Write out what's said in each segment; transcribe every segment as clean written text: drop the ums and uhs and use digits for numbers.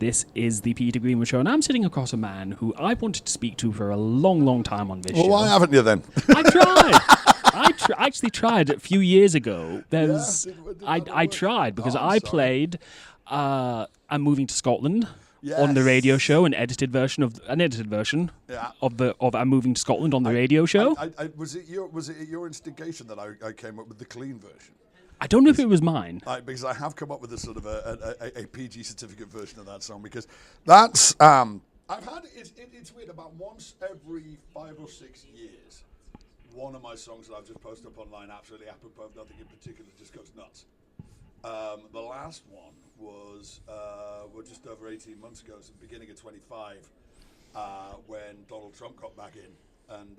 This is the Peter Greenwood Show, and I'm sitting across a man who I wanted to speak to for a long, long time on this show. Well, why haven't you then? I tried. I actually tried a few years ago. I tried because I played I'm Moving to Scotland on the radio show, an edited version of I'm Moving to Scotland on the radio show. Was it your instigation that I came up with the clean version? I don't know if it was mine. Because I have come up with a sort of a PG certificate version of that song, because that's I've had it's weird, about once every 5 or 6 years, one of my songs that I've just posted up online, absolutely apropos of nothing in particular, just goes nuts. The last one was just over 18 months ago, so the beginning of 25, when Donald Trump got back in and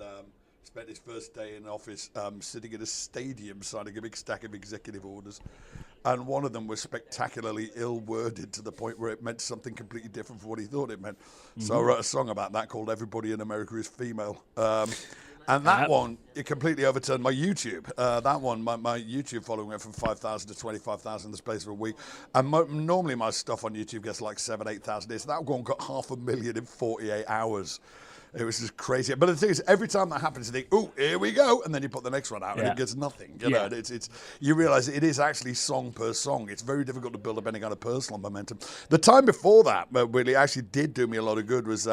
spent his first day in office sitting in a stadium signing a big stack of executive orders. And one of them was spectacularly ill-worded to the point where it meant something completely different from what he thought it meant. Mm-hmm. So I wrote a song about that called Everybody in America is Female. And that one, it completely overturned my YouTube. That one, my YouTube following went from 5,000 to 25,000 in the space of a week. And normally my stuff on YouTube gets like 7,000, 8,000. That one got 500,000 in 48 hours. It was just crazy. But the thing is, every time that happens, you think, "Oh, here we go," and then you put the next one out, and it gets nothing. You know, you realise it is actually song per song. It's very difficult to build up any kind of personal momentum. The time before that, really actually did do me a lot of good, was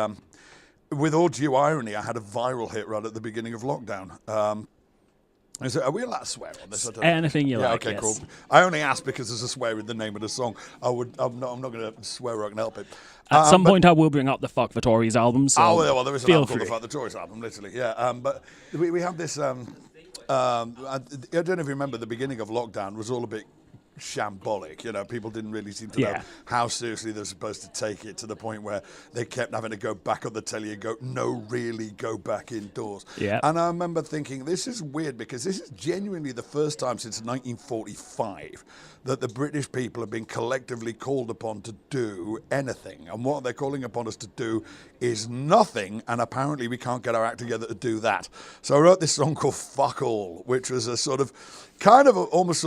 with all due irony, I had a viral hit right at the beginning of lockdown. Are we allowed to swear on this? Anything you like. Okay, yes. cool. I only asked because there's a swear in the name of the song. I'm not going to swear where I can help it. At some point, I will bring up the Fuck the Tories album. So well, there is an album album called the Fuck the Tories album, literally. Yeah, but we have this. I don't know if you remember, the beginning of lockdown was all a bit shambolic. You know, people didn't really seem to know how seriously they were supposed to take it, to the point where they kept having to go back on the telly and go, "No, really, go back indoors." Yeah. And I remember thinking, this is weird, because this is genuinely the first time since 1945 that the British people have been collectively called upon to do anything. And what they're calling upon us to do is nothing, and apparently we can't get our act together to do that. So I wrote this song called Fuck All, which was a sort of almost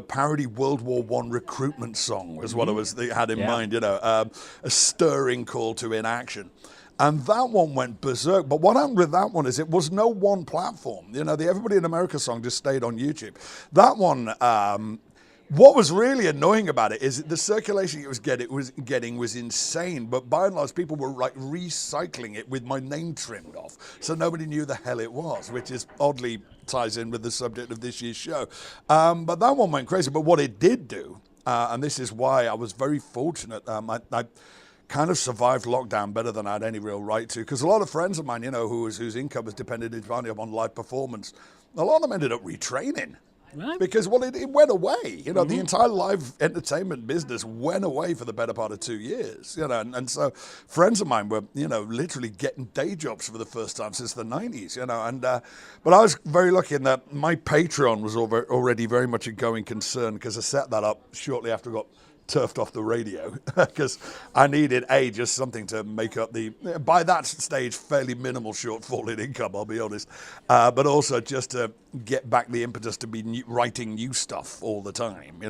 parody World War I recruitment song, was what they had in mind, a stirring call to inaction. And that one went berserk. But what happened with that one is it was no one platform. You know, the Everybody in America song just stayed on YouTube. That one, what was really annoying about it is the circulation it was getting was insane. But by and large, people were like recycling it with my name trimmed off, so nobody knew the hell it was, which is oddly ties in with the subject of this year's show. But that one went crazy. But what it did do, and this is why I was very fortunate, I kind of survived lockdown better than I had any real right to, because a lot of friends of mine, whose income was dependent entirely upon live performance, a lot of them ended up retraining. Right. Because, it went away. The entire live entertainment business went away for the better part of 2 years. And so friends of mine were, literally getting day jobs for the first time since the 90s, but I was very lucky in that my Patreon was already very much a going concern, because I set that up shortly after I got turfed off the radio, because I needed just something to make up by that stage, fairly minimal shortfall in income, I'll be honest, but also just to get back the impetus to be writing new stuff all the time,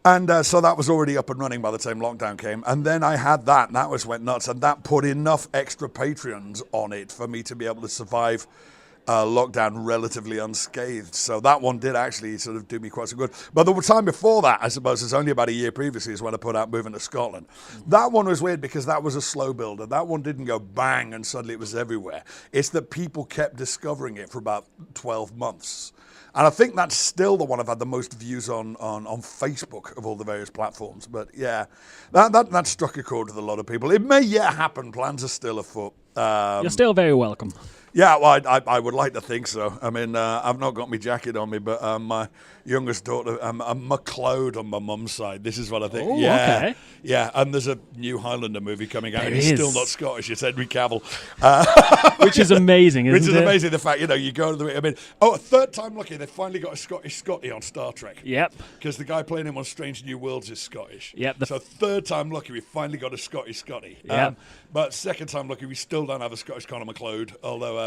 and so that was already up and running by the time lockdown came. And then I had that, and that went nuts, and that put enough extra Patreons on it for me to be able to survive lockdown relatively unscathed. So that one did actually sort of do me quite so good. But the time before that, I suppose it's only about a year previously, is when I put out Moving to Scotland. That one was weird because that was a slow builder. That one didn't go bang and suddenly it was everywhere. It's that people kept discovering it for about 12 months. And I think that's still the one I've had the most views on Facebook of all the various platforms. But yeah, that struck a chord with a lot of people. It may yet happen. Plans are still afoot. You're still very welcome. Yeah, well, I would like to think so. I mean, I've not got my jacket on me, but my youngest daughter, I'm MacLeod on my mum's side. This is what I think. Oh, okay. Yeah, and there's a new Highlander movie coming out, and he's still not Scottish. It's Henry Cavill. Which is amazing, isn't it? Which is amazing, the fact, you go to a third time lucky, they finally got a Scottish Scotty on Star Trek. Yep. Because the guy playing him on Strange New Worlds is Scottish. Yep. So third time lucky, we finally got a Scottish Scotty. Yep. But second time lucky, we still don't have a Scottish Conor MacLeod, although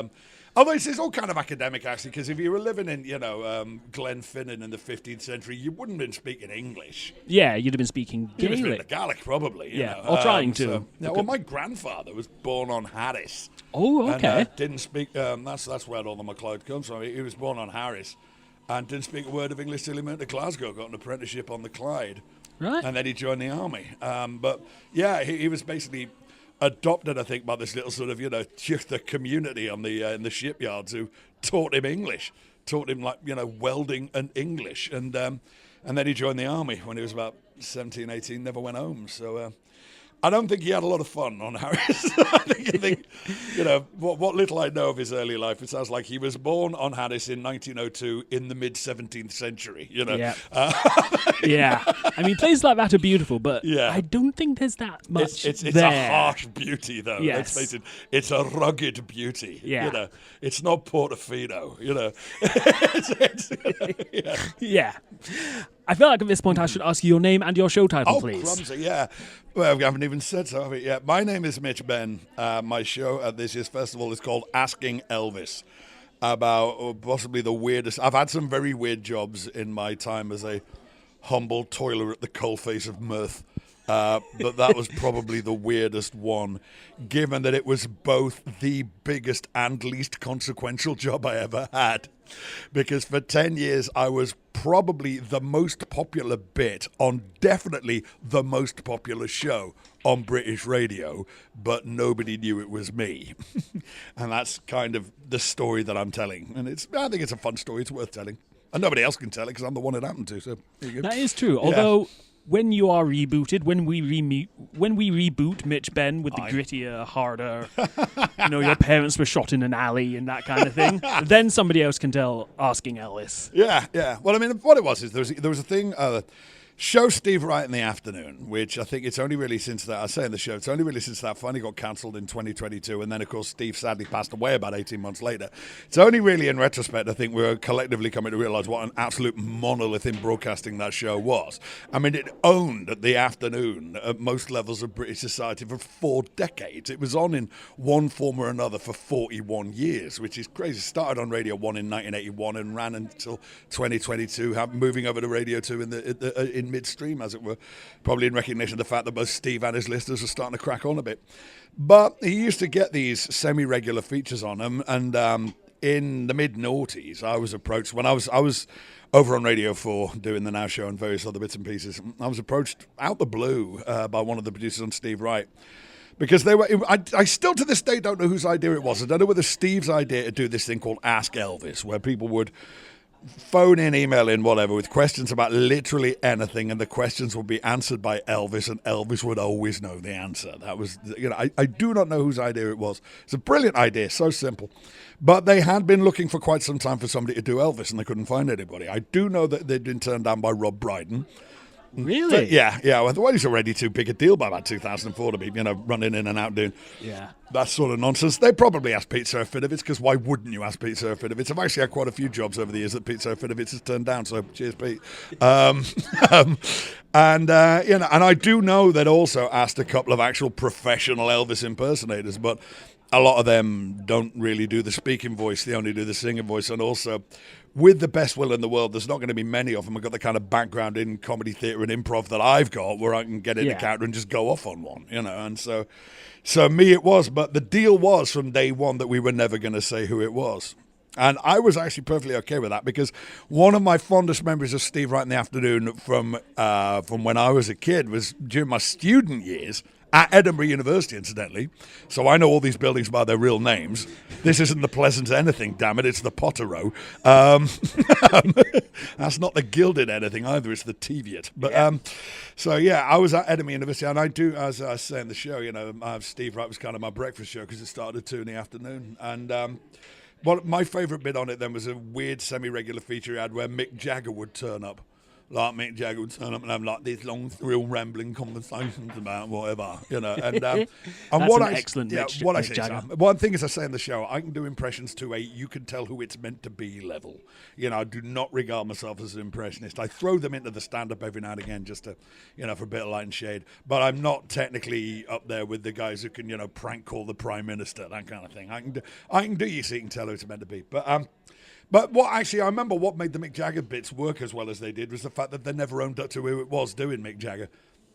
Although it's all kind of academic, actually, because if you were living in, Glenfinnan in the 15th century, you wouldn't have been speaking English. Yeah, you'd have been speaking You'd have been Gaelic. Gaelic, probably. You know. Or trying to. Well, my grandfather was born on Harris. Oh, okay. And, didn't speak. That's where all the MacLeod comes from. He was born on Harris, and didn't speak a word of English till he went to Glasgow. Got an apprenticeship on the Clyde. Right. And then he joined the army. But yeah, he was basically adopted, I think, by this little sort of, the community on the in the shipyards who taught him English, taught him welding and English, and then he joined the army when he was about 17, 18, never went home. So I don't think he had a lot of fun on Harris. I think what little I know of his early life, it sounds like he was born on Harris in 1902 in the mid 17th century. Yeah. Yeah. I mean, places like that are beautiful, but I don't think there's that much. It's there. a harsh beauty, though. Yes. Let's face it. It's a rugged beauty. Yeah. It's not Portofino. Yeah. I feel like at this point I should ask you your name and your show title, please. Clumsy, yeah. Well, we haven't even said so, have we? Yeah. My name is Mitch Benn. My show at this year's festival is called Asking Elvis, about possibly the weirdest. I've had some very weird jobs in my time as a humble toiler at the coalface of mirth. But that was probably the weirdest one, given that it was both the biggest and least consequential job I ever had. Because for 10 years, I was probably the most popular bit on definitely the most popular show on British radio, but nobody knew it was me. And that's kind of the story that I'm telling. And I think it's a fun story. It's worth telling. And nobody else can tell it because I'm the one it happened to. So there you go. That is true. Although when you are rebooted, when we reboot Mitch Benn with the grittier, harder, your parents were shot in an alley and that kind of thing, then somebody else can tell Asking Elvis. Yeah. Well, I mean, what it was is there was a thing. Show Steve Wright in the afternoon, which I think it's only really since that, I say in the show, it's only really since that finally got cancelled in 2022, and then, of course, Steve sadly passed away about 18 months later. It's only really in retrospect, I think, we're collectively coming to realise what an absolute monolith in broadcasting that show was. I mean, it owned the afternoon at most levels of British society for 4 decades. It was on in one form or another for 41 years, which is crazy. It started on Radio 1 in 1981 and ran until 2022, moving over to Radio 2 in midstream, as it were, probably in recognition of the fact that both Steve and his listeners are starting to crack on a bit. But he used to get these semi-regular features on him, and in the mid-noughties, I was approached when I was over on Radio 4 doing the Now Show and various other bits and pieces. I was approached out the blue by one of the producers on Steve Wright. Because I still to this day don't know whose idea it was. I don't know whether Steve's idea to do this thing called Ask Elvis, where people would phone in, email in, whatever, with questions about literally anything, and the questions would be answered by Elvis, and Elvis would always know the answer. That was, I do not know whose idea it was. It's a brilliant idea, so simple. But they had been looking for quite some time for somebody to do Elvis, and they couldn't find anybody. I do know that they'd been turned down by Rob Brydon. Really? Yeah. Well, he's already too big a deal by about 2004 to be, running in and out doing that sort of nonsense. They probably asked Pete Serafinovich, because why wouldn't you ask Pete Serafinovich? I've actually had quite a few jobs over the years that Pete Serafinovich has turned down, so cheers, Pete. And I do know that also asked a couple of actual professional Elvis impersonators, but a lot of them don't really do the speaking voice. They only do the singing voice. And also, with the best will in the world, there's not going to be many of them. I've got the kind of background in comedy theatre and improv that I've got, where I can get in the counter and just go off on one, And so me it was. But the deal was from day one that we were never going to say who it was. And I was actually perfectly okay with that, because one of my fondest memories of Steve Wright in the afternoon from when I was a kid was during my student years at Edinburgh University, incidentally. So I know all these buildings by their real names. This isn't the Pleasance anything, damn it. It's the Potter Row. That's not the Gilded anything either. It's the Teviot. But I was at Edinburgh University, and I do, as I say in the show, Steve Wright was kind of my breakfast show, because it started at 2 in the afternoon. And my favourite bit on it then was a weird semi-regular feature he had where Mick Jagger would turn up. like Mick Jagger would turn up and have like these long, real rambling conversations about whatever, you know. And That's what an I excellent what I Mick say, Jagger. Sam, one thing as I say in the show, I can do impressions to a you can tell who it's meant to be level. You know, I do not regard myself as an impressionist. I throw them into the stand-up every now and again just to, you know, for a bit of light and shade. But I'm not technically up there with the guys who can, you know, prank call the Prime Minister, that kind of thing. I can do you so you can tell who it's meant to be. But what actually, I remember what made the Mick Jagger bits work as well as they did was the fact that they never owned up to who it was doing Mick Jagger.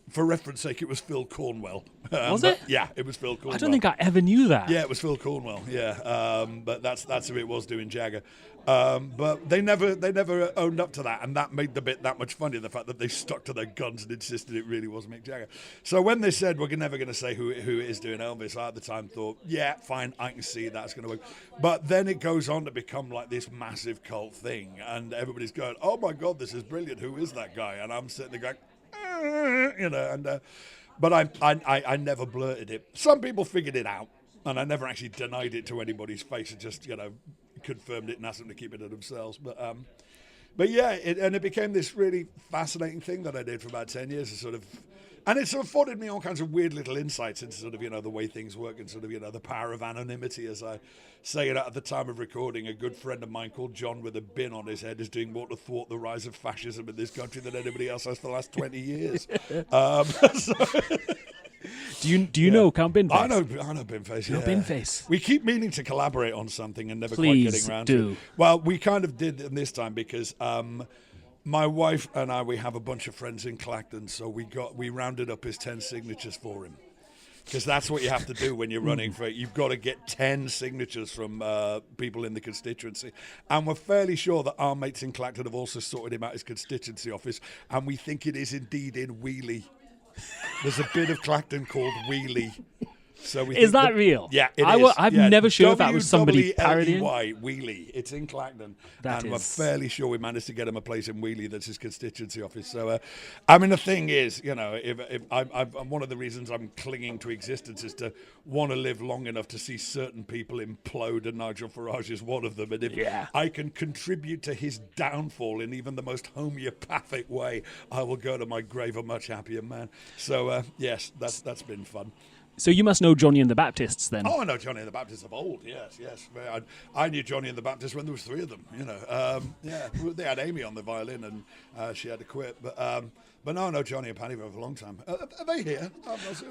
For reference sake, it was Phil Cornwell. Was it? Yeah, it was Phil Cornwell. I don't think I ever knew that. Yeah, it was Phil Cornwell. Yeah, but that's who it was doing Jagger. But they never owned up to that, and that made the bit that much funnier. The fact that they stuck to their guns and insisted it really was Mick Jagger. So when they said we're never going to say who it is doing Elvis, I at the time thought, yeah, fine, I can see that's going to work. But then it goes on to become like this massive cult thing, and everybody's going, oh my God, this is brilliant. Who is that guy? And I'm sitting there going, you know, and but I never blurted it. Some people figured it out, and I never actually denied it to anybody's face. It just, you know, confirmed it and asked them to keep it to themselves. But yeah, it became this really fascinating thing that I did for about 10 years. And it's afforded me all kinds of weird little insights into sort of, you know, the way things work and sort of, you know, the power of anonymity. As I say it at the time of recording, a good friend of mine called John with a bin on his head is doing more to thwart the rise of fascism in this country than anybody else has for the last 20 years. Do you know Count Binface? I know Binface. You know Binface. We keep meaning to collaborate on something and never Please quite getting around do. to it. Well, we kind of did this time because my wife and I, we have a bunch of friends in Clacton, so we rounded up his 10 signatures for him. Because that's what you have to do when you're running for it. You've got to get 10 signatures from people in the constituency. And we're fairly sure that our mates in Clacton have also sorted him out his constituency office, and we think it is indeed in Wheelie. There's a bit of Clacton called Wheelie. So is that real? Yeah, it is. I'm never sure if that was somebody parodying. Wheelie. It's in Clacton. We're fairly sure we managed to get him a place in Wheelie that's his constituency office. So, I mean, the thing is, you know, if I'm one of the reasons I'm clinging to existence is to want to live long enough to see certain people implode, and Nigel Farage is one of them. And if I can contribute to his downfall in even the most homeopathic way, I will go to my grave a much happier man. So, yes, that's been fun. So you must know Johnny and the Baptists then. Oh, I know Johnny and the Baptists of old. Yes. I knew Johnny and the Baptists when there was 3 of them. You know, they had Amy on the violin, and she had to quit. But no, I know Johnny and Paddy for a long time. Are they here?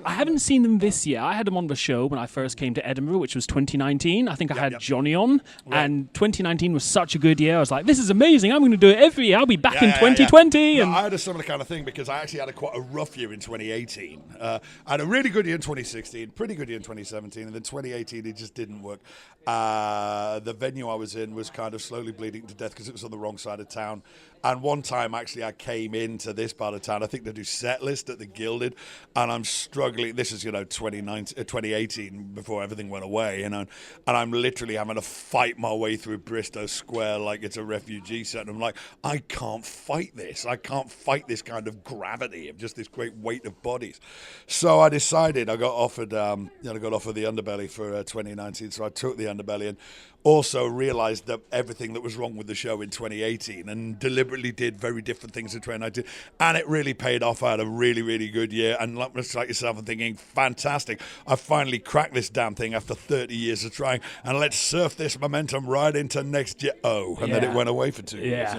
I haven't seen them this year. I had them on the show when I first came to Edinburgh, which was 2019. I think I had Johnny on, and 2019 was such a good year. I was like, this is amazing. I'm going to do it every year. I'll be back in 2020. Yeah. No, I had a similar kind of thing because I actually had quite a rough year in 2018. I had a really good year in 2016, pretty good year in 2017, and then 2018 it just didn't work. The venue I was in was kind of slowly bleeding to death because it was on the wrong side of town. And one time, actually, I came into this part of town, I think to do set list at the Gilded, and I'm struggling. This is, 2018, before everything went away, and I'm literally having to fight my way through Bristow Square like it's a refugee set. And I'm like, I can't fight this. I can't fight this kind of gravity of just this great weight of bodies. So I decided, I got offered the underbelly for 2019, so I took the underbelly and also realised that everything that was wrong with the show in 2018 and deliberately did very different things in 2019, and it really paid off. I had a really, really good year, and like yourself, I'm thinking, fantastic, I finally cracked this damn thing after 30 years of trying, and let's surf this momentum right into next year. And then it went away for 2 years,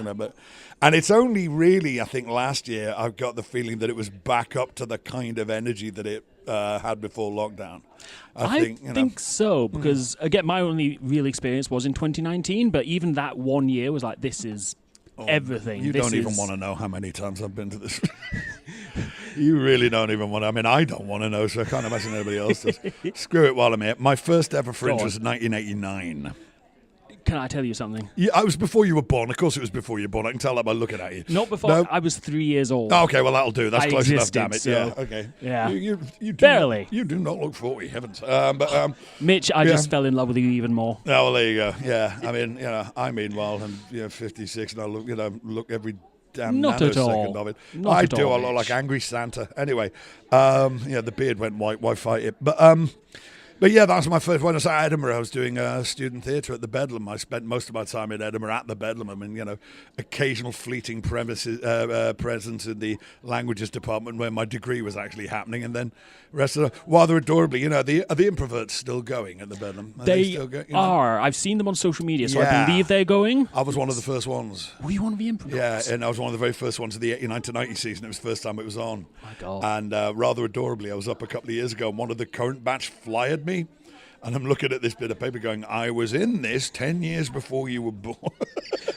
and it's only really, I think, last year I've got the feeling that it was back up to the kind of energy that it had before lockdown. I think so, because again, my only real experience was in 2019, but even that 1 year was like, this is everything. You don't even want to know how many times I've been to this. You really don't even want to. I mean, I don't want to know, so I can't imagine anybody else does. Screw it while I'm here. My first ever Fringe was 1989. Can I tell you something? Yeah, I was before you were born. Of course it was before you were born. I can tell that by looking at you. Not before. No? I was 3 years old. Oh, okay, well, that'll do. That's close enough, damn it. So, yeah, okay. Yeah. You barely. You do not look 40, heavens. Mitch, I just fell in love with you even more. Oh, well, there you go. Yeah, I mean, I meanwell, I'm 56, and I look every damn nanosecond of it. I do. I look like Angry Santa. Anyway, the beard went white. Why fight it? But But yeah, that was my first. When I was at Edinburgh, I was doing student theatre at the Bedlam. I spent most of my time in Edinburgh at the Bedlam. I mean, occasional fleeting presence in the languages department where my degree was actually happening, and then rest of rather adorably, are the Improverts still going at the Bedlam? They still are. I've seen them on social media, so I believe they're going. I was one of the first ones. Were you one of the Improverts? Yeah, and I was one of the very first ones of the 89 to 90 season. It was the first time it was on. My God. And rather adorably, I was up a couple of years ago, and one of the current batch flyered me. And I'm looking at this bit of paper going, I was in this 10 years before you were born.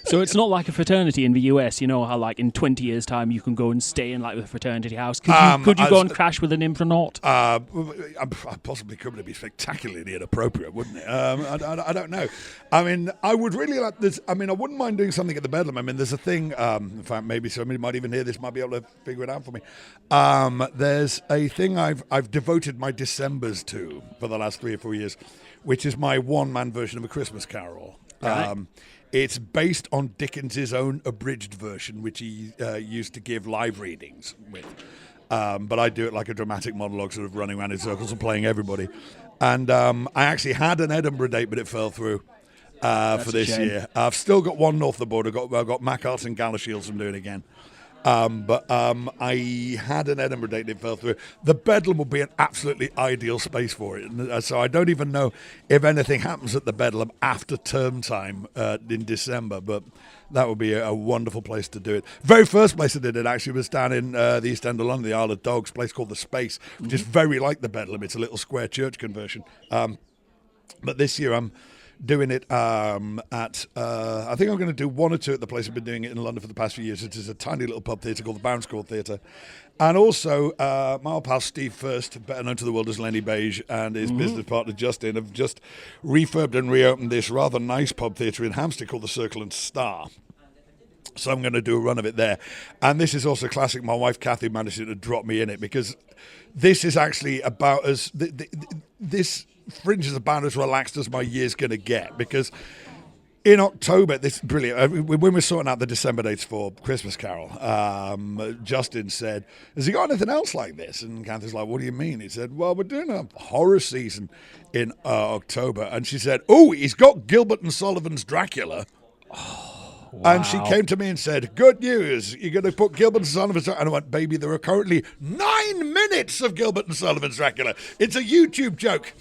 So it's not like a fraternity in the US, you know, how like in 20 years' time you can go and stay in like the fraternity house. Could you go and crash with an impronaut? I possibly could, but it'd be spectacularly inappropriate, wouldn't it? I don't know. I mean, I would really like this. I mean, I wouldn't mind doing something at the Bedlam. I mean, there's a thing, in fact, maybe somebody might even hear this, might be able to figure it out for me. There's a thing I've devoted my Decembers to for the last 3 or 4 years, which is my one-man version of A Christmas Carol. Right. It's based on Dickens's own abridged version, which he used to give live readings with. But I do it like a dramatic monologue, sort of running around in circles and playing everybody. And I actually had an Edinburgh date, but it fell through for this year. I've still got one north of the border. I've got Macarts and Galashiels I'm doing again. But I had an Edinburgh date that fell through. The Bedlam will be an absolutely ideal space for it. And, so I don't even know if anything happens at the Bedlam after term time in December, but that would be a wonderful place to do it. Very first place I did it actually was down in the East End of London, the Isle of Dogs, a place called The Space, which is very like the Bedlam. It's a little square church conversion. But this year I'm doing it I think I'm going to do 1 or 2 at the place I've been doing it in London for the past few years. It is a tiny little pub theatre called the Barons Court Theatre. And also my old pal Steve First, better known to the world as Lenny Beige, and his business partner Justin have just refurbed and reopened this rather nice pub theatre in Hampstead called the Circle and Star. So I'm going to do a run of it there. And this is also classic. My wife Kathy managed to drop me in it because this is actually about as this Fringe is about as relaxed as my year's going to get, because in October, this is brilliant. When we're sorting out the December dates for Christmas Carol, Justin said, has he got anything else like this? And Kathy's like, what do you mean? He said, well, we're doing a horror season in October. And she said, oh, he's got Gilbert and Sullivan's Dracula. Wow. And she came to me and said, good news, you're going to put Gilbert and Sullivan's Dracula. And I went, baby, there are currently 9 minutes of Gilbert and Sullivan's Dracula. It's a YouTube joke.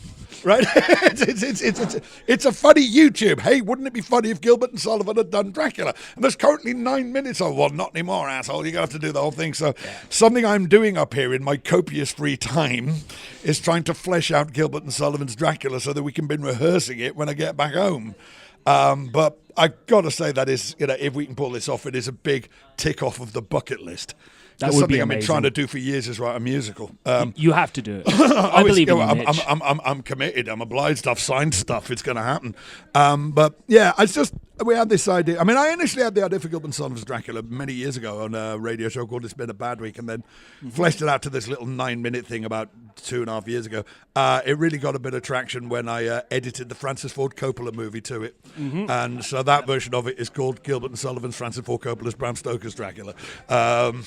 Right? it's a funny YouTube. Hey, wouldn't it be funny if Gilbert and Sullivan had done Dracula? And there's currently 9 minutes. Oh, well, not anymore, asshole. You're going to have to do the whole thing. So something I'm doing up here in my copious free time is trying to flesh out Gilbert and Sullivan's Dracula so that we can begin rehearsing it when I get back home. But I've got to say that is, if we can pull this off, it is a big tick off of the bucket list. That would be amazing. Something I've been trying to do for years is write a musical. You have to do it. I believe in you, Mitch. I'm committed. I'm obliged. I've signed stuff. It's going to happen. But yeah, we had this idea. I mean, I initially had the idea for Gilbert and Sullivan's Dracula many years ago on a radio show called It's Been a Bad Week, and then fleshed it out to this little 9-minute thing about 2.5 years ago. It really got a bit of traction when I edited the Francis Ford Coppola movie to it. And so that version of it is called Gilbert and Sullivan's Francis Ford Coppola's Bram Stoker's Dracula.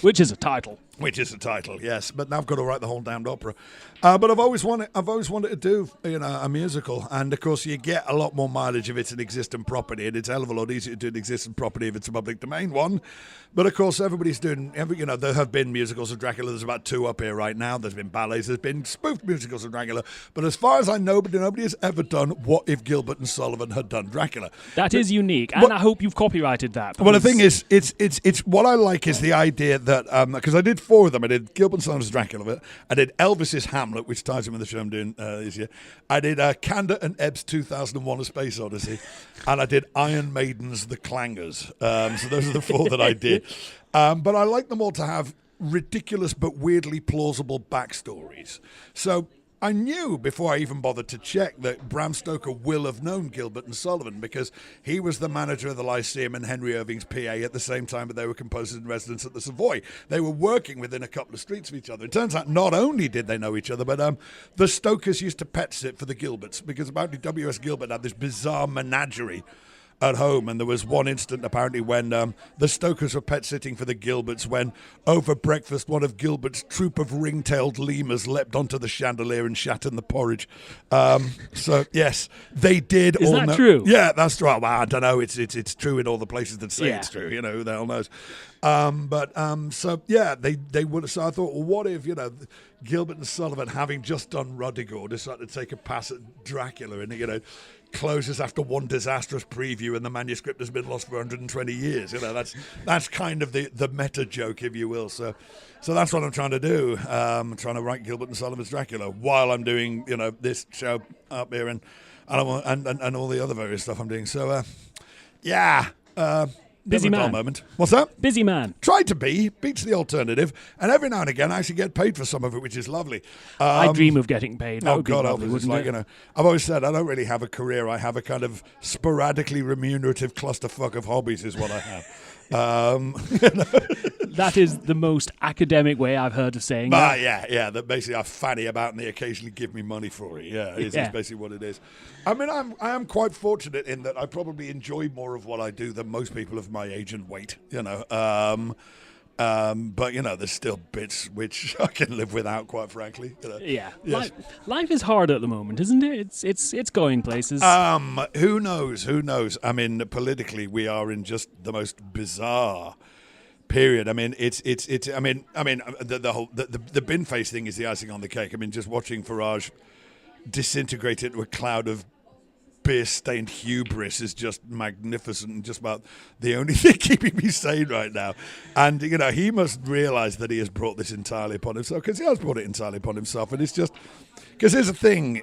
Which is a title. Which is a title, yes. But now I've got to write the whole damned opera. But I've always wanted to do a musical, and of course you get a lot more mileage if it's an existing property, and it's a hell of a lot easier to do an existing property if it's a public domain one. But of course everybody's doing, there have been musicals of Dracula. There's about 2 up here right now. There's been ballets. There's been spoofed musicals of Dracula. But as far as I know, nobody has ever done What If Gilbert and Sullivan Had Done Dracula. That is unique, and I hope you've copyrighted that. Well, the thing is, it's what I like is the idea that because I did 4 of them. I did Gilbert and Sullivan's Dracula. I did Elvis's Hamlet, which ties in with the show I'm doing this year. I did Kander and Ebb's 2001: A Space Odyssey, and I did Iron Maiden's The Clangers. So those are the 4 that I did. But I like them all to have ridiculous but weirdly plausible backstories. So I knew before I even bothered to check that Bram Stoker will have known Gilbert and Sullivan, because he was the manager of the Lyceum and Henry Irving's PA at the same time that they were composers in residence at the Savoy. They were working within a couple of streets of each other. It turns out not only did they know each other, but the Stokers used to pet sit for the Gilberts, because apparently W.S. Gilbert had this bizarre menagerie at home. And there was one instant, apparently, when the Stokers were pet-sitting for the Gilberts, when over breakfast one of Gilbert's troop of ring-tailed lemurs leapt onto the chandelier and shat in the porridge. So, yes, they did. Is that true? Yeah, that's right. Well, I don't know. It's true in all the places that say it's true. Who the hell knows? So yeah, they would. So I thought, well, what if Gilbert and Sullivan, having just done Rudigor, decided to take a pass at Dracula, and closes after one disastrous preview, and the manuscript has been lost for 120 years. That's kind of the meta joke, if you will. So that's what I'm trying to do. I'm trying to write Gilbert and Sullivan's Dracula while I'm doing this show up here and all the other various stuff I'm doing. So yeah. Busy man. Moment. What's that? Busy man. Try to be. Beats the alternative. And every now and again, I actually get paid for some of it, which is lovely. I dream of getting paid. That would be lovely, it's like, I've always said I don't really have a career. I have a kind of sporadically remunerative clusterfuck of hobbies is what I have. That is the most academic way I've heard of saying that. Yeah. That basically I fanny about and they occasionally give me money for it. Yeah, it's basically what it is. I mean, I am quite fortunate in that I probably enjoy more of what I do than most people of my age and weight. But there's still bits which I can live without, quite frankly. Yeah, yes. Life is hard at the moment, isn't it? It's going places. Who knows? I mean, politically, we are in just the most bizarre period. I mean, it's. I mean, the bin face thing is the icing on the cake. I mean, just watching Farage disintegrate into a cloud of beer-stained hubris is just magnificent and just about the only thing keeping me sane right now. And, he must realise that he has brought this entirely upon himself, because he has brought it entirely upon himself. And it's just, because here's the thing,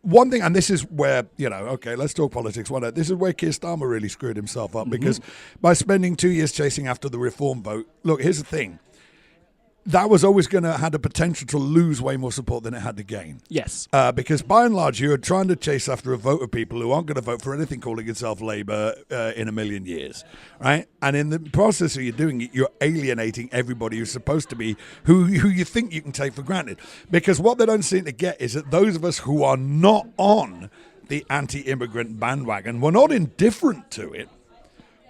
one thing, and this is where, okay, let's talk politics. This is where Keir Starmer really screwed himself up, because by spending 2 years chasing after the reform vote, look, here's the thing. That was always going to have the potential to lose way more support than it had to gain. Yes. Because by and large, you're trying to chase after a vote of people who aren't going to vote for anything calling itself Labour in a million years, right? And in the process of you doing it, you're alienating everybody who's supposed to be, who you think you can take for granted. Because what they don't seem to get is that those of us who are not on the anti-immigrant bandwagon, we're not indifferent to it.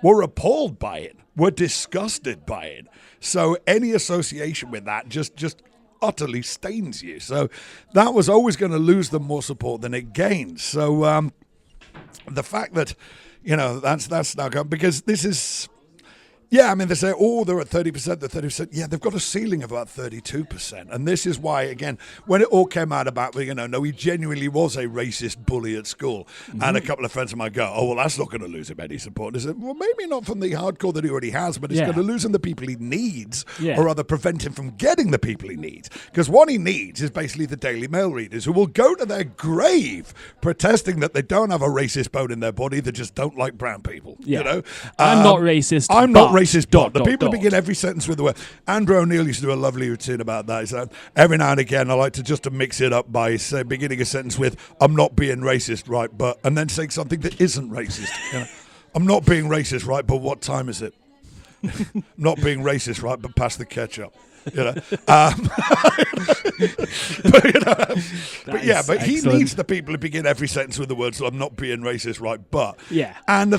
We're appalled by it. We're disgusted by it. So any association with that just utterly stains you. So that was always going to lose them more support than it gained. So the fact that, that's now gone, because this is... Yeah, I mean, they say, they're at 30%, they're 30%. Yeah, they've got a ceiling of about 32%. And this is why, again, when it all came out about, no, he genuinely was a racist bully at school. Mm-hmm. And a couple of friends of mine go, well, that's not going to lose him any support. They said, well, maybe not from the hardcore that he already has, but it's going to lose him the people he needs, or rather prevent him from getting the people he needs. Because what he needs is basically the Daily Mail readers who will go to their grave protesting that they don't have a racist bone in their body, they just don't like brown people. Yeah. I'm not racist. I'm not racist, but the people who begin every sentence with the word. Andrew O'Neill used to do a lovely routine about that. He said, every now and again, I like to mix it up by beginning a sentence with, I'm not being racist, right, but, and then saying something that isn't racist. I'm not being racist, right, but what time is it? I'm not being racist, right, but pass the ketchup. But he needs the people to begin every sentence with the words, so I'm not being racist, right, but. Yeah. And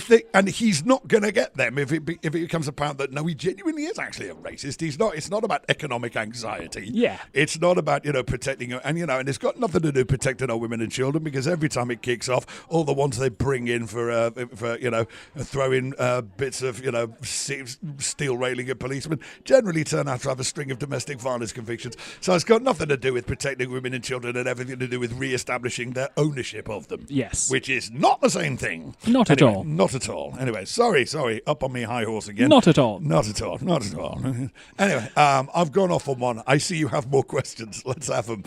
he's not going to get them if it becomes apparent that, no, he genuinely is actually a racist. It's not about economic anxiety. Yeah. It's not about, protecting, and it's got nothing to do with protecting our women and children, because every time it kicks off, all the ones they bring in for throwing bits of, steel railing at policemen generally turn out to have a string of domestic violence convictions. So it's got nothing to do with protecting women and children and everything to do with re-establishing their ownership of them. Yes. Which is not the same thing. Not at all. Not at all. Anyway, sorry. Up on me high horse again. Not at all. Not at all. Anyway, I've gone off on one. I see you have more questions. Let's have them.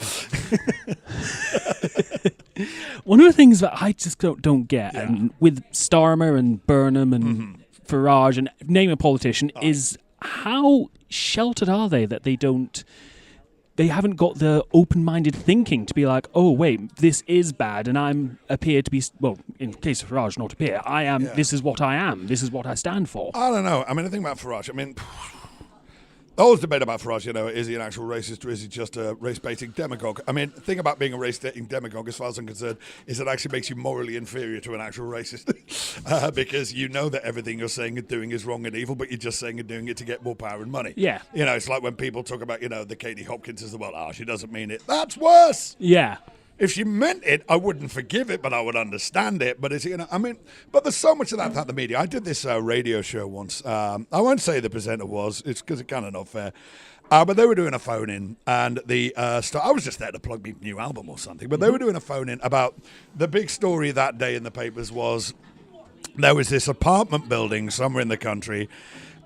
One of the things that I just don't get, and with Starmer and Burnham and Farage and name a politician, is how sheltered are they that they haven't got the open-minded thinking to be like, oh wait, this is bad, and I'm appear to be, well, in case of Farage, not appear, I am. This is what I am. This is what I stand for. I don't know. I mean, the thing about Farage, I mean, always debate about Farage, is he an actual racist or is he just a race-baiting demagogue? I mean, the thing about being a race-baiting demagogue, as far as I'm concerned, is it actually makes you morally inferior to an actual racist. Because you know that everything you're saying and doing is wrong and evil, but you're just saying and doing it to get more power and money. Yeah. It's like when people talk about, the Katie Hopkins as well, she doesn't mean it. That's worse. Yeah. If she meant it, I wouldn't forgive it, but I would understand it. But it's, but there's so much of that the media. I did this radio show once. I won't say the presenter was, it's because it's kind of not fair. But they were doing a phone-in, and I was just there to plug my new album or something, but they were doing a phone-in about the big story that day in the papers was there was this apartment building somewhere in the country,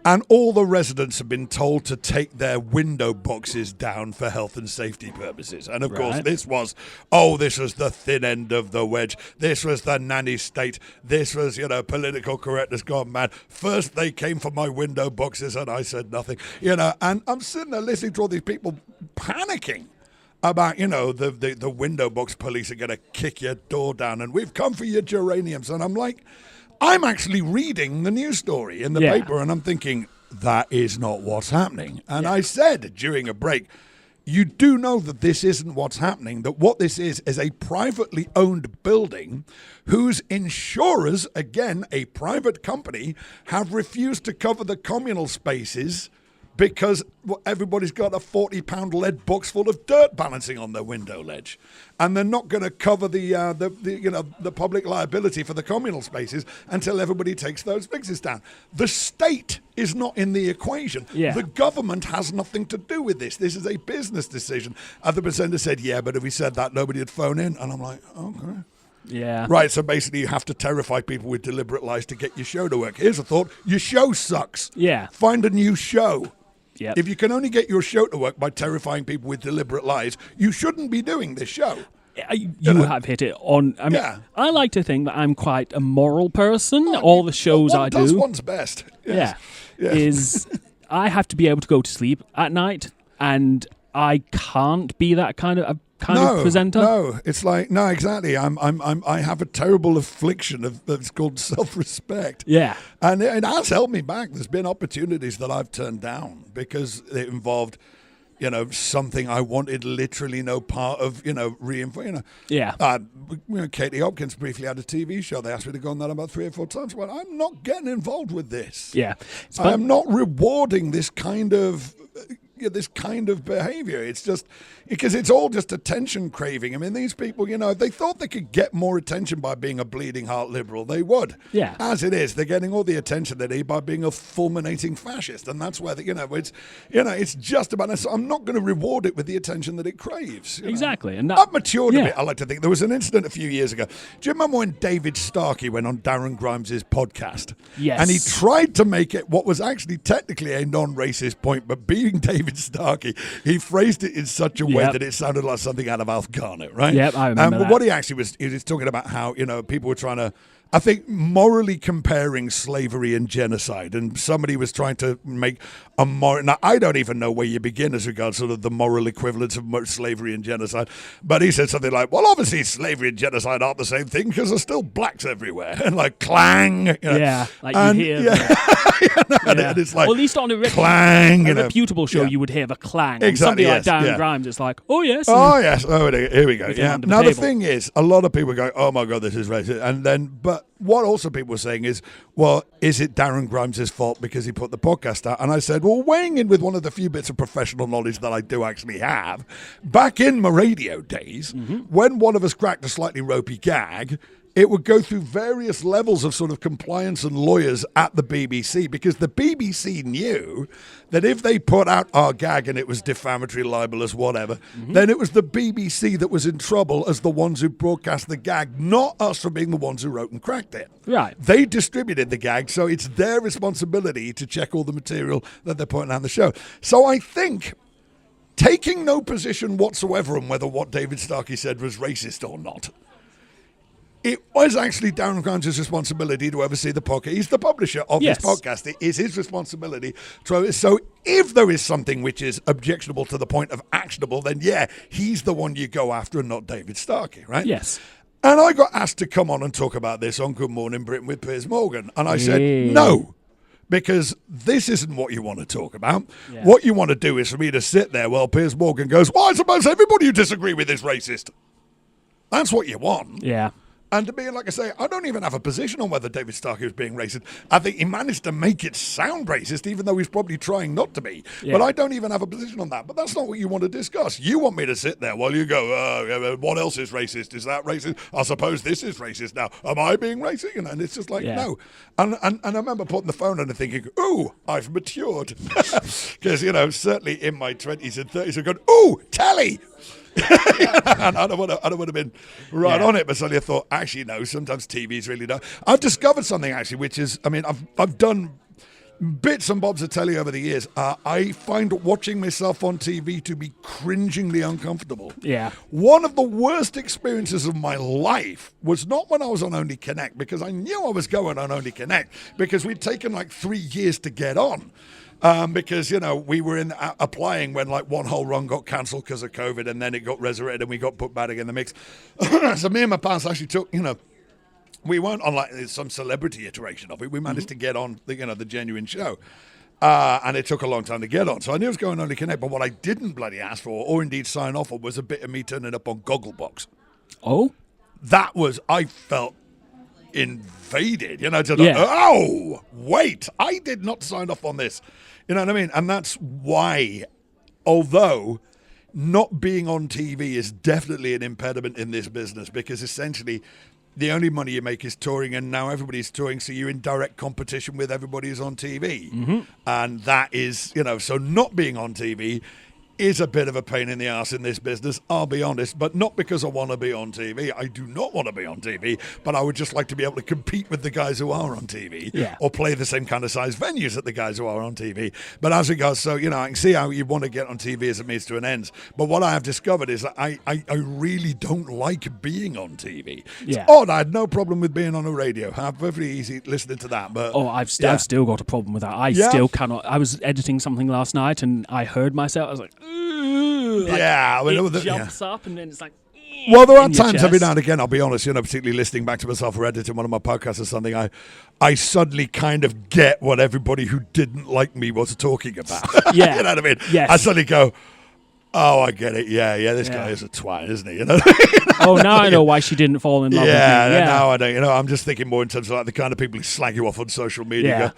and all the residents have been told to take their window boxes down for health and safety purposes. And, of course, this was the thin end of the wedge. This was the nanny state. This was, political correctness gone mad. First they came for my window boxes and I said nothing. And I'm sitting there listening to all these people panicking about, the window box police are going to kick your door down and we've come for your geraniums. And I'm like, I'm actually reading the news story in the paper and I'm thinking, that is not what's happening. And I said during a break, you do know that this isn't what's happening, that what this is a privately owned building whose insurers, again, a private company, have refused to cover the communal spaces because everybody's got a 40-pound lead box full of dirt balancing on their window ledge. And they're not going to cover the public liability for the communal spaces until everybody takes those fixes down. The state is not in the equation. Yeah. The government has nothing to do with this. This is a business decision. And the presenter said, but if we said that, nobody would phone in. And I'm like, okay. Yeah. Right, so basically you have to terrify people with deliberate lies to get your show to work. Here's a thought. Your show sucks. Yeah. Find a new show. Yep. If you can only get your show to work by terrifying people with deliberate lies, you shouldn't be doing this show. You have hit it on. I mean, I like to think that I'm quite a moral person. All the shows I do. Does one's best. Yes. Yeah. Is I have to be able to go to sleep at night, and I can't be that kind of presenter. No, it's like exactly. I have a terrible affliction that's called self-respect. Yeah, and it has held me back. There's been opportunities that I've turned down because it involved, something I wanted literally no part of. Yeah. Katie Hopkins briefly had a TV show. They asked me to go on that about 3 or 4 times. Well, I'm not getting involved with this. Yeah, I'm not rewarding this kind of behavior. It's just because it's all just attention craving. I mean, these people, if they thought they could get more attention by being a bleeding heart liberal, they would. Yeah. As it is, they're getting all the attention they need by being a fulminating fascist, and that's where it's just about us. So I'm not going to reward it with the attention that it craves. Exactly, and I've matured a bit. I like to think there was an incident a few years ago. Do you remember when David Starkey went on Darren Grimes' podcast? Yes. And he tried to make it what was actually technically a non-racist point, but being David Starkey, he phrased it in such a way that it sounded like something out of Alf Garnett, right? Yep, I remember But what he actually was, he was talking about how, people were trying to, I think, morally comparing slavery and genocide, and somebody was trying to make a moral. Now, I don't even know where you begin as regards sort of the moral equivalence of slavery and genocide, but he said something like, well, obviously slavery and genocide aren't the same thing because there's still blacks everywhere, and like clang. Yeah, like you hear. And it's like, or at least on a clang, reputable show, you would hear the clang. Exactly. Somebody like Darren Grimes, it's like, oh yes. Oh yes. Oh, here we go. Yeah. Now the the thing is, a lot of people go, oh my God, this is racist, and then, but what also people were saying is, well, is it Darren Grimes' fault because he put the podcast out? And I said, well, weighing in with one of the few bits of professional knowledge that I do actually have, back in my radio days, when one of us cracked a slightly ropey gag, it would go through various levels of sort of compliance and lawyers at the BBC, because the BBC knew that if they put out our gag and it was defamatory, libelous, whatever, then it was the BBC that was in trouble as the ones who broadcast the gag, not us for being the ones who wrote and cracked it. Right. They distributed the gag, so it's their responsibility to check all the material that they're putting on the show. So I think, taking no position whatsoever on whether what David Starkey said was racist or not, it was actually Darren Grimes' responsibility to oversee the podcast. He's the publisher of this podcast. It is his responsibility. So if there is something which is objectionable to the point of actionable, then he's the one you go after and not David Starkey, right? Yes. And I got asked to come on and talk about this on Good Morning Britain with Piers Morgan. And I said, no, Because this isn't what you want to talk about. Yeah. What you want to do is for me to sit there while Piers Morgan goes, well, I suppose everybody you disagree with is racist. That's what you want. Yeah. And to me, like I say, I don't even have a position on whether David Starkey was being racist. I think he managed to make it sound racist, even though he's probably trying not to be. Yeah. But I don't even have a position on that. But that's not what you want to discuss. You want me to sit there while you go, what else is racist? Is that racist? I suppose this is racist now. Am I being racist? And it's just like, no. And I remember putting the phone on and thinking, ooh, I've matured. Because, certainly in my 20s and 30s, I've gone, ooh, telly. And I don't want to have been right on it, but suddenly I thought, actually, no, sometimes TV's really not. I've discovered something, actually, which is, I've done bits and bobs of telly over the years. I find watching myself on TV to be cringingly uncomfortable. Yeah. One of the worst experiences of my life was not when I was on Only Connect, because I knew I was going on Only Connect, because we'd taken like 3 years to get on. Because, we were applying when like one whole run got cancelled because of COVID, and then it got resurrected and we got put back in the mix. So me and my pals actually took, we weren't on like some celebrity iteration of it. We managed to get on the genuine show. And it took a long time to get on. So I knew it was going Only Connect, but what I didn't bloody ask for, or indeed sign off on, was a bit of me turning up on Gogglebox. Oh? I felt invaded, oh, wait, I did not sign off on this. You know what I mean? And that's why, although not being on TV is definitely an impediment in this business, because essentially the only money you make is touring, and now everybody's touring, so you're in direct competition with everybody who's on TV. Mm-hmm. And that is, so not being on TV is a bit of a pain in the ass in this business, I'll be honest, but not because I want to be on TV. I do not want to be on TV, but I would just like to be able to compete with the guys who are on TV, or play the same kind of size venues that the guys who are on TV. But as it goes, so, I can see how you want to get on TV as a means to an end. But what I have discovered is that I really don't like being on TV. It's odd. I had no problem with being on a radio. I'm very easy listening to that. But I've still got a problem with that. I still cannot. I was editing something last night and I heard myself. I was like, it jumps up and then it's like. Well, there are times every now and again, I'll be honest, particularly listening back to myself or editing one of my podcasts or something, I suddenly kind of get what everybody who didn't like me was talking about. Yeah. You know what I mean? Yes. I suddenly go, oh, I get it. Yeah, this guy is a twat, isn't he? Now I know why she didn't fall in love with me. Yeah, now I don't. I'm just thinking more in terms of like the kind of people who slag you off on social media.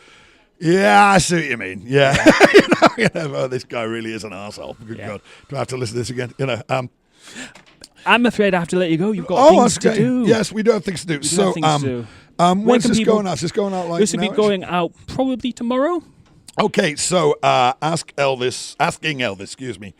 Yeah, I see what you mean. Yeah. This guy really is an arsehole. Good God. Do I have to listen to this again? I'm afraid I have to let you go. You've got things to do. Yes, we do have things to do. When's this going out? Is this going out like this will be going out probably tomorrow. Okay, so Asking Elvis,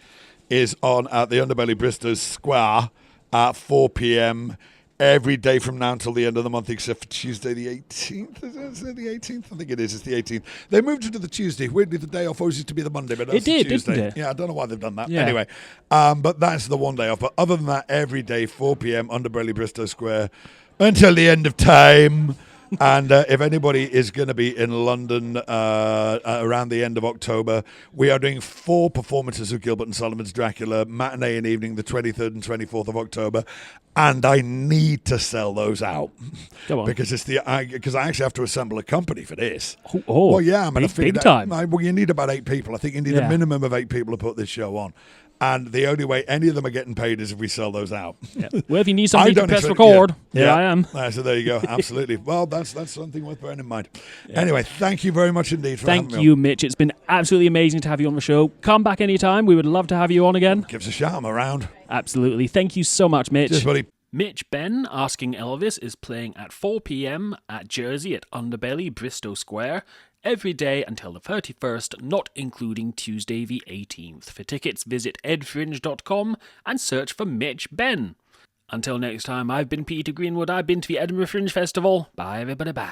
is on at the Underbelly Bristol Square at 4 p.m. every day from now until the end of the month, except for Tuesday the 18th. Is it the 18th? I think it is. It's the 18th. They moved it to the Tuesday. Weirdly, the day off always used to be the Monday, but that's the Tuesday. Didn't it? Yeah, I don't know why they've done that. Yeah. Anyway, but that's the one day off. But other than that, every day, 4 p.m., Underbelly Bristol Square until the end of time. And if anybody is going to be in London around the end of October, we are doing 4 performances of Gilbert and Sullivan's Dracula, matinee and evening, the 23rd and 24th of October. And I need to sell those out. Come on. Because because I actually have to assemble a company for this. Oh, well, yeah, I'm going to figure big time. Well, you need about 8 people. I think you need a minimum of 8 people to put this show on. And the only way any of them are getting paid is if we sell those out. Yeah. Well, if you need something to press record, here I am. So there you go. Absolutely. Well, that's something worth bearing in mind. Yeah. Anyway, thank you very much indeed for having me on. Thank you, Mitch. It's been absolutely amazing to have you on the show. Come back anytime. We would love to have you on again. Give us a shout. I'm around. Absolutely. Thank you so much, Mitch. Cheers, buddy. Mitch Benn, Asking Elvis, is playing at 4 p.m. at Jersey at Underbelly, Bristol Square, every day until the 31st, not including Tuesday the 18th. For tickets, visit edfringe.com and search for Mitch Benn. Until next time, I've been Peter Greenwood. I've been to the Edinburgh Fringe Festival. Bye, everybody. Bye.